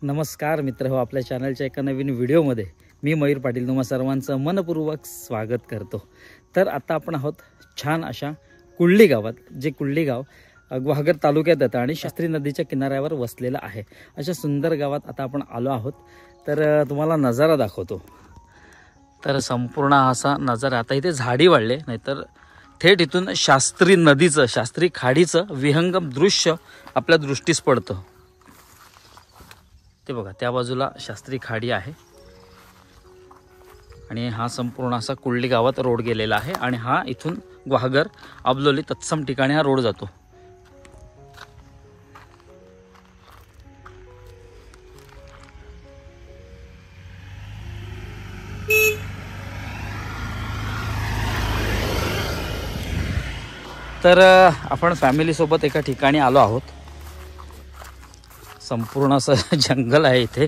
नमस्कार मित्र हो, आपल्या चॅनलच्या एका नवीन व्हिडिओमध्ये मी मयूर पाटील तुम्हा सर्वांचं मनपूर्वक स्वागत करतो। तर आता आपण आहोत छान अशा कुळली गावात, जे कुळली गाव गुहागर तालुक्यात येतं आणि शास्त्री नदीच्या किनाऱ्यावर वसलेलं आहे। अशा सुंदर गावात आता आपण आलो आहोत। तर तुम्हाला नजारा दाखवतो। तर संपूर्ण असा नजारा, आता इथे झाडी वाढले, नाहीतर थेट इथून शास्त्री नदीचं, शास्त्री खाडीचं विहंगम दृश्य आपल्या दृष्टीस पडतं। ते बघा, त्या बाजूला शास्त्री खाडी आहे आणि हा संपूर्ण असा कुळली गावात रोड गेलेला आहे आणि हा इथून गुहागर अबलोली तत्सम ठिकाणी हा रोड जातो। तर आपण फॅमिली सोबत एका ठिकाणी आलो आहोत। संपूर्ण असं जंगल आहे इथे।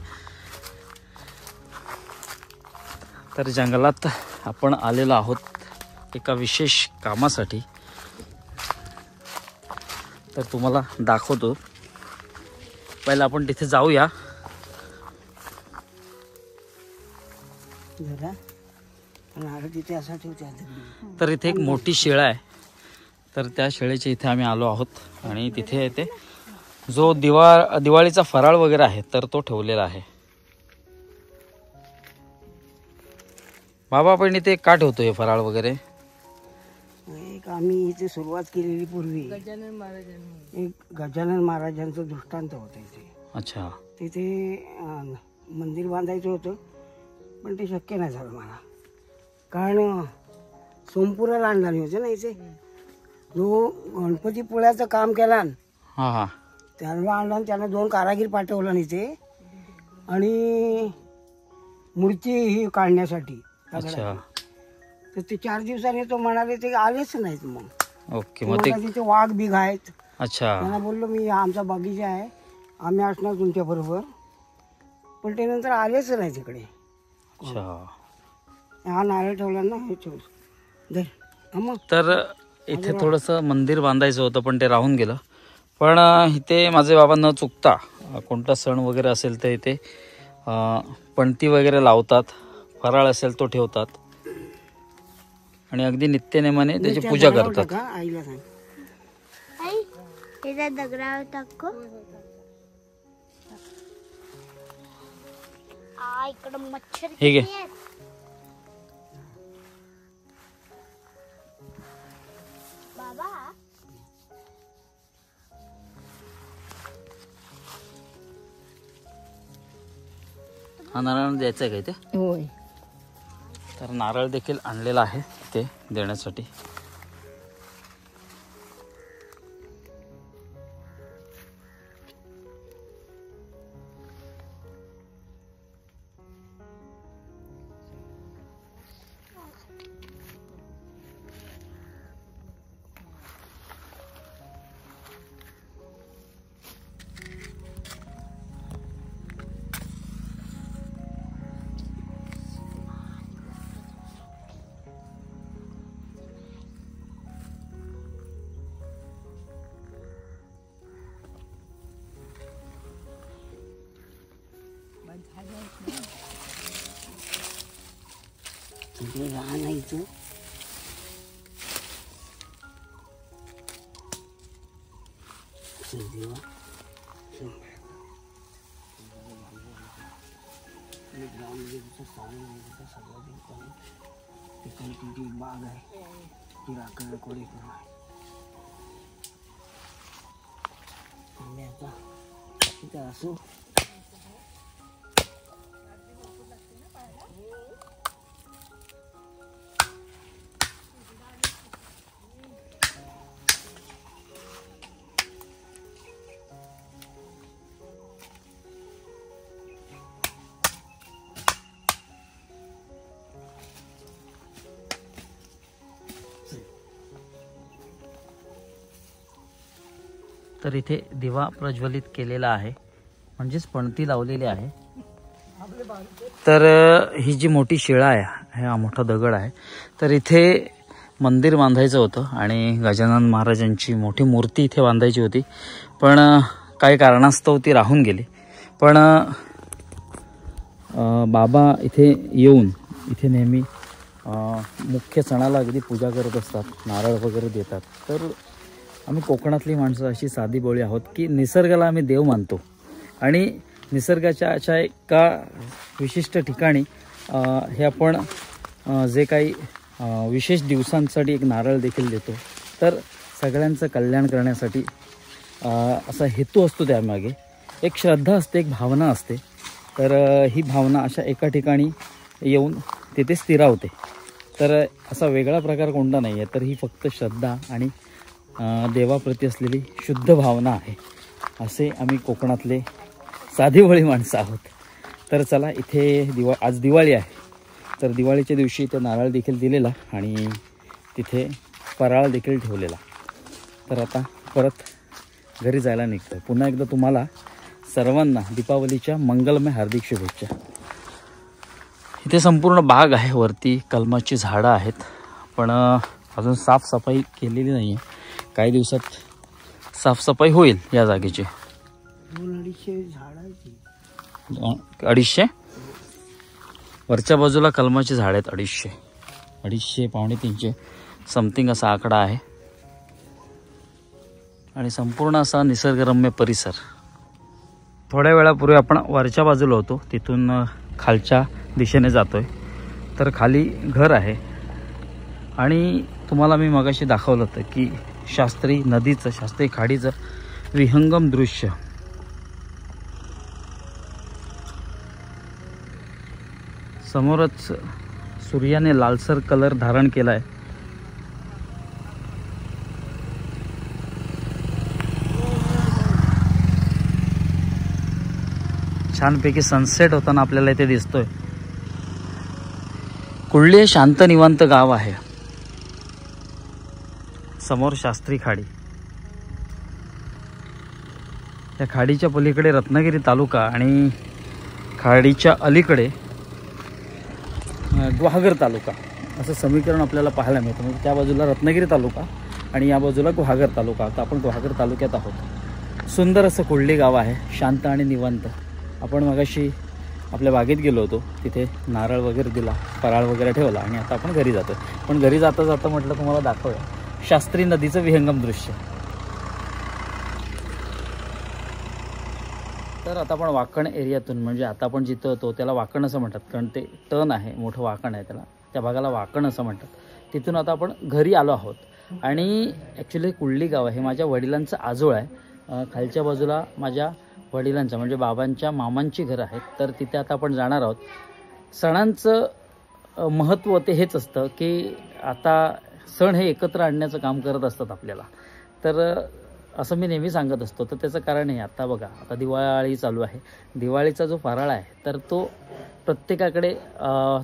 तर जंगलात आपण आलेलो आहोत एका विशेष कामासाठी। तर तुम्हाला दाखवतो, पहिला आपण तिथे जाऊया। तर इथे एक मोठी शेळा आहे, तर त्या शेळीच्या इथे आम्ही आलो आहोत आणि तिथे येते जो दिवाळीचा फराळ वगैरे आहे तर तो ठेवलेला आहे। बाबा, आपण इथे का ठेवतोय फराळ वगैरे? एक आम्ही इथे सुरुवात केलेली पूर्वी गजानन महाराजांचं दृष्टांत होतं इथे। अच्छा, तिथे मंदिर बांधायचं होतं, पण ते शक्य नाही झालं मला, कारण सोमपुरा आणणारी होते ना इथे। जो गणपतीपुळ्याचं काम केला हा हा, त्याला आणला, त्यानं 2 कारागीर पाठवला इथे आणि मूर्ती ही काढण्यासाठी। अच्छा, तर ते 4 दिवसांनी तो म्हणाले ते आलेच नाहीत। मग ओके, मग तिथे वाघ बिघ आहेत। अच्छा, त्यांना बोललो मी आमचा बगीचा आहे, आम्ही असणार तुमच्या बरोबर, पण ते नंतर आलेच नाही तिकडे। अच्छा, हा नारळ ठेवला ना, हे ठेव। तर इथे थोडंसं मंदिर बांधायचं होतं पण ते राहून गेलं। पण इथे माझे बाबा न चुकता कोणता सण वगैरे असेल तर इथे पणती वगैरे लावतात, फराळ असेल तो ठेवतात आणि अगदी नित्यनेमाने त्याची पूजा करतात। आईला सांग, आई हे दगडावर टाको। आ इकडं मच्छर हे घे। बाबा हा नारळ द्यायचा आहे का इथे? होय। तर नारळ देखील आणलेला आहे ते देण्यासाठी। राहण्याचं बाग आहे, ती राखण कोणी तिथे असो। तर इथे दिवा प्रज्वलित केलेला आहे, म्हणजेच पणती लावलेली आहे। तर ही जी मोठी शिळा आहे, हा मोठा दगड आहे, तर इथे मंदिर बांधायचं होतं आणि गजानन महाराजांची मोठी मूर्ती इथे बांधायची होती, पण काही कारणास्तव ती राहून गेली। पण बाबा इथे येऊन इथे नेहमी मुख्य सणाला अगदी पूजा करत असतात, नारळ वगैरे देतात. तर आम्ही कोकणातली माणसं अशी साधी बोळी आहोत की निसर्गाला आम्ही देव मानतो आणि निसर्गाच्या अशा एका विशिष्ट ठिकाणी हे आपण जे काही विशेष दिवसांसाठी एक नारळ देखील देतो. तर सगळ्यांचं कल्याण करण्यासाठी असा हेतू असतो त्यामागे. एक श्रद्धा असते, एक भावना असते. तर ही भावना अशा एका ठिकाणी येऊन तिथे स्थिरावते. तर असा वेगळा प्रकार कोणता नाही आहे. तर ही फक्त श्रद्धा आणि देवाप्रती असलेली शुद्ध भावना आहे. असे आम्ही कोकणातले साधीभोळी माणसं आहोत. तर चला, इथे आज दिवाळी आहे. तर दिवाळीच्या दिवशी इथे नारळ देखील दिलेला आणि तिथे फराळ देखील ठेवलेला. तर आता परत घरी जायला निघतो. पुन्हा एकदा तुम्हाला सर्वांना दीपावलीच्या मंगलमय हार्दिक शुभेच्छा. इथे संपूर्ण बाग आहे, वरती कलमाची झाडं आहेत, पण अजून साफसफाई केलेली नाही आहे. काही दिवसात साफसफाई होईल या जागेची. 200-250 झाडाची. 250 वरच्या बाजूला कलमाची झाड आहेत. 250 पावणे 300 समथिंग असा आकडा आहे. आणि संपूर्ण असा निसर्गरम्य परिसर. थोड्या वेळापूर्वी आपण वरच्या बाजूला होतो, तिथून खालच्या दिशेने जातोय. तर खाली घर आहे आणि तुम्हाला मी मगाशी दाखवलं होतं की शास्त्री नदीचं, शास्त्री खाडीचं विहंगम दृश्य. समोरच सूर्याने लालसर कलर धारण केला आहे. छानपैकी सनसेट होताना आपल्याला इथे दिसतोय. कुळली हे शांत निवांत गाव आहे. समोर शास्त्री खाडी. या खाडीच्या पलीकडे रत्नागिरी तालुका आणि खाडीच्या अलीकडे गुहागर तालुका असं समीकरण आपल्याला पाहायला मिळतं. म्हणजे त्या बाजूला रत्नागिरी तालुका आणि या बाजूला गुहागर तालुका. आता आपण गुहागर तालुक्यात आहोत. सुंदर असं कुळली गाव आहे, शांत आणि निवांत. आपण मगाशी आपल्या बागेत गेलो होतो, तिथे नारळ वगैरे दिला, फराळ वगैरे ठेवला आणि आता आपण घरी जातो. पण घरी जाता जाता म्हटलं तुम्हाला दाखवूया शास्त्री नदीचं विहंगम दृश्य. तर आता आपण वाकण एरियातून, म्हणजे आता आपण जिथं होतो त्याला वाकण असं म्हणतात, कारण ते टर्न आहे, मोठं वाकण आहे, त्याला त्या भागाला वाकण असं म्हणतात. तिथून आता आपण घरी आलो आहोत. आणि ॲक्च्युली कुळली गाव आहे, माझ्या वडिलांचं आजोळ आहे. खालच्या बाजूला माझ्या वडिलांच्या म्हणजे बाबांच्या मामांची घरं आहेत. तर तिथे आता आपण जाणार आहोत. सणांचं महत्त्व ते हेच असतं की आता सण हे एकत्र आणण्याचं काम करत असतात आपल्याला. तर असं मी नेहमी सांगत असतो. तर त्याचं कारण आहे, आता बघा, आता दिवाळी चालू आहे. दिवाळीचा जो फराळ आहे तर तो प्रत्येकाकडे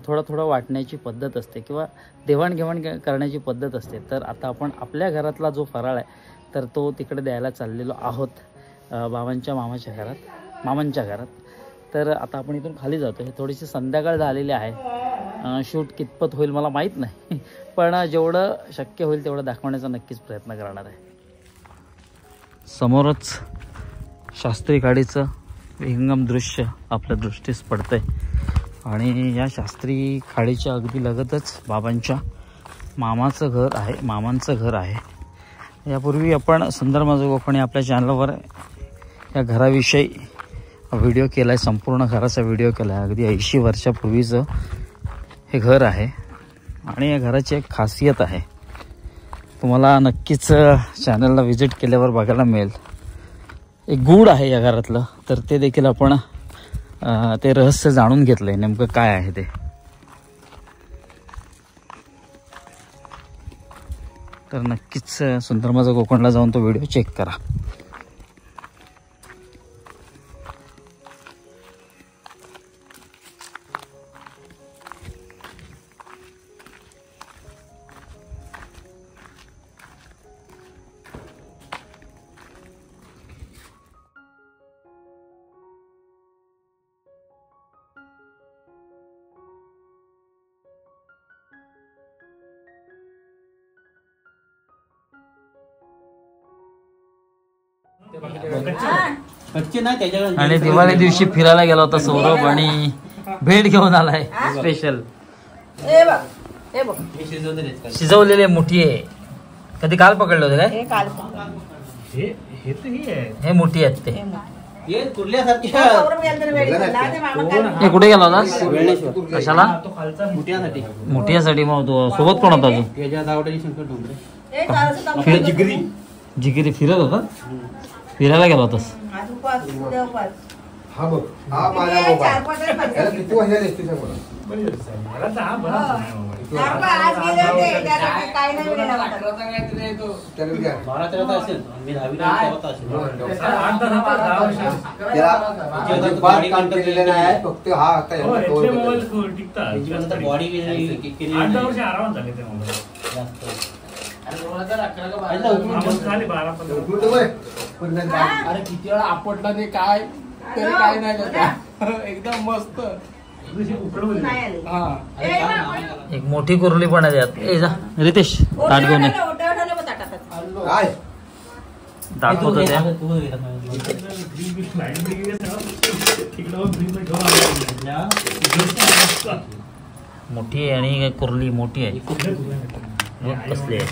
थोडा थोडा वाटण्याची पद्धत असते किंवा देवाणघेवाण करण्याची पद्धत असते. तर आता आपण आपल्या घरातला जो फराळ आहे तर तो तिकडे द्यायला चाललेलो आहोत, बाबांच्या मामांच्या घरात. तर आता आपण इथून खाली जातो. हे थोडीशी संध्याकाळ झालेली आहे. शूट कितपत होईल मला माहीत नाही, पण जेवढं शक्य होईल तेवढं दाखवण्याचा नक्कीच प्रयत्न करणार आहे. समोरच शास्त्री खाडीचं विहंगम दृश्य आपल्या दृष्टीस पडतंय. आणि या शास्त्री खाडीच्या अगदी लगतच बाबांच्या मामांचं घर आहे. यापूर्वी आपण सुंदर माझं गोपणे आपल्या चॅनलवर या घराविषयी व्हिडिओ केला आहे, संपूर्ण घराचा व्हिडिओ केला आहे. अगदी 80 वर्षापूर्वीचं हे घर आहे आणि या घराची एक खासियत आहे, तुम्हाला नक्कीच चॅनलला व्हिजिट केल्यावर बघायला मिळेल. एक गूढ आहे या घरातलं, तर ते देखील आपण ते रहस्य जाणून घेतलं आहे, नेमकं काय आहे ते. तर नक्कीच सुंदर माझा कोकणला जाऊन तो व्हिडिओ चेक करा. आणि दिवाळी दिवशी फिरायला गेला होता सौरभ आणि भेट घेऊन आलाय स्पेशल. शिजवलेले मोठी आहे. कधी काल पकडले होते काय? हे मोठी आहेत ते. हे कुठे गेला होता? कशाला? मोठ्यासाठी. मग तो सोबत कोण होता अजून? जिगिरी फिरत होता. फिरायला गेला होतास? अरे किती वेळा आपटला ते काय तरी काय नाही एकदम मस्त. एक मोठी कुर्ली पण आहे त्यात. ए जा रितेश ताट घेऊन दाखवतो त्या. मोठी आहे आणि कुर्ली मोठी आहे. कसली आहे?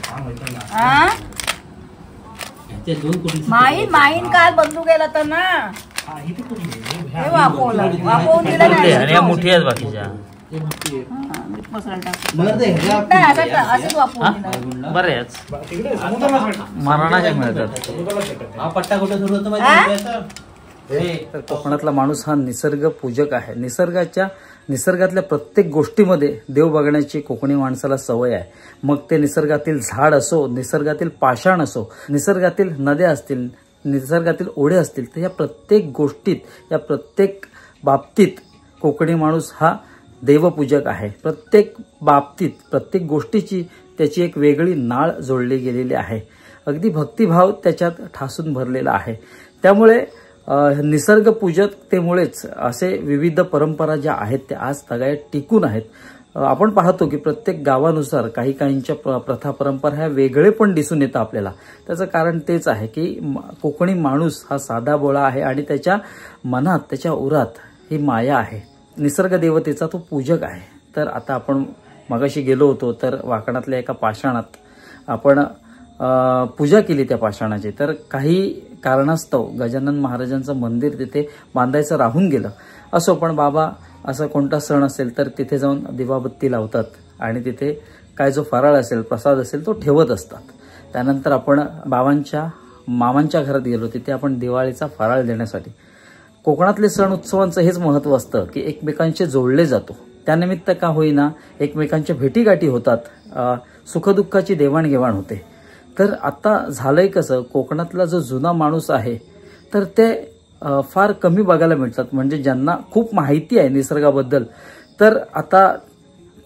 माईन काल बंदूक गेला तर ना. आणि या मोठी आहेत बाकीच्या. बरेच मरणाच्या मिळतात. तर कोकणातला माणूस हा निसर्ग पूजक आहे. निसर्गातल्या प्रत्येक गोष्टीमध्ये देव बघण्याची कोकणी माणसाला सवय आहे. मग ते निसर्गातील झाड असो, निसर्गातील पाषाण असो, निसर्गातील नद्या असतील, निसर्गातील ओढे असतील, तर या प्रत्येक गोष्टीत, या प्रत्येक बाबतीत कोकणी माणूस हा देवपूजक आहे. प्रत्येक बाबतीत, प्रत्येक गोष्टीची त्याची एक वेगळी नाळ जोडली गेलेली आहे. अगदी भक्तिभाव त्याच्यात ठासून भरलेला आहे. त्यामुळे निसर्गपूजकतेमुळेच असे विविध परंपरा ज्या आहेत त्या आज तगायत टिकून आहेत. आपण पाहतो की प्रत्येक गावानुसार काहींच्या प्रथा परंपरा ह्या वेगळे पण दिसून येतं आपल्याला. त्याचं कारण तेच आहे की कोकणी माणूस हा साधा बोळा आहे आणि त्याच्या मनात, त्याच्या उरात ही माया आहे. निसर्ग देवतेचा तो पूजक आहे. तर आता आपण मगाशी गेलो होतो तर वाकणातल्या एका पाषाणात आपण पूजा केली त्या पाषाणाची. तर काही कारणास्तव गजानन महाराजांचं मंदिर तिथे बांधायचं राहून गेलं. असो, पण बाबा असा कोणता सण असेल तर तिथे जाऊन दिवाबत्ती लावतात आणि तिथे काय जो फराळ असेल, प्रसाद असेल तो ठेवत असतात. त्यानंतर आपण मामांच्या घरात गेलो. तिथे आपण दिवाळीचा फराळ देण्यासाठी. कोकणातले सण उत्सवांचं हेच महत्त्व असतं की एकमेकांशी जोडले जातो. त्यानिमित्त का होईना एकमेकांच्या भेटीगाठी होतात, सुखदुःखाची देवाणघेवाण होते. तर आता झालंय कसं, कोकणातला जो जुना माणूस आहे तर ते फार कमी बघायला मिळतात. म्हणजे ज्यांना खूप माहिती आहे निसर्गाबद्दल तर आता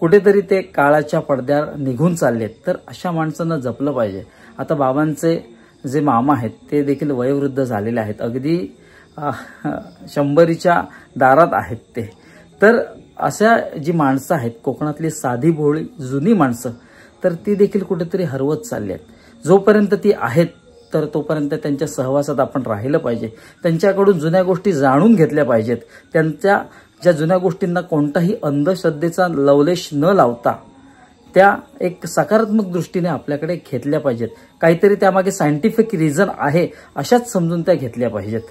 कुठेतरी ते काळाच्या पडद्यावर निघून चाललेत. तर अशा माणसांना जपलं पाहिजे. आता बाबांचे जे मामा आहेत ते देखील वयोवृद्ध झालेले आहेत. अगदी 100च्या दारात आहेत ते. तर अशा जी माणसं आहेत कोकणातली साधी भोळी जुनी माणसं, तर ती देखील कुठेतरी हरवत चालली आहेत. जोपर्यंत ती आहेत तर तोपर्यंत त्यांच्या सहवासात आपण राहिलं पाहिजे. त्यांच्याकडून जुन्या गोष्टी जाणून घेतल्या पाहिजेत. त्यांच्या ज्या जुन्या गोष्टींना कोणताही अंधश्रद्धेचा लवलेश न लावता त्या एक सकारात्मक दृष्टीने आपल्याकडे घेतल्या पाहिजेत. काहीतरी त्यामागे सायंटिफिक रिझन आहे अशाच समजून त्या घेतल्या पाहिजेत.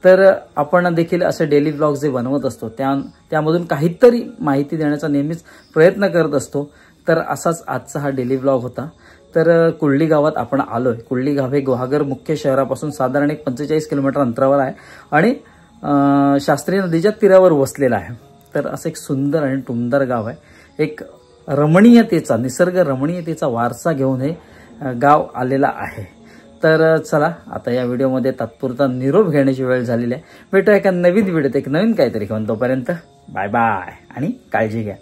तर आपण देखील असे डेली ब्लॉग जे बनवत असतो त्यामधून काहीतरी माहिती देण्याचा नेहमीच प्रयत्न करत असतो. तर असाच आजचा हा डेली ब्लॉग होता. तर कुर्ली गावात आपण आलोय. कुर्ली गाव हे गुहागर मुख्य शहरापासून साधारण 45 किलोमीटर अंतरावर आहे आणि शास्त्री नदीच्या तीरावर वसलेलं आहे. तर असं एक सुंदर आणि टुमदार गाव आहे. एक रमणीयतेचा, निसर्ग रमणीयतेचा वारसा घेऊन हे गाव आलेला आहे. तर चला आता या व्हिडिओमध्ये तात्पुरता निरोप घेण्याची वेळ झालेली आहे. भेटूया एका नवीन व्हिडिओत एक नवीन काहीतरी घेऊन. तोपर्यंत बाय बाय आणि काळजी घ्या.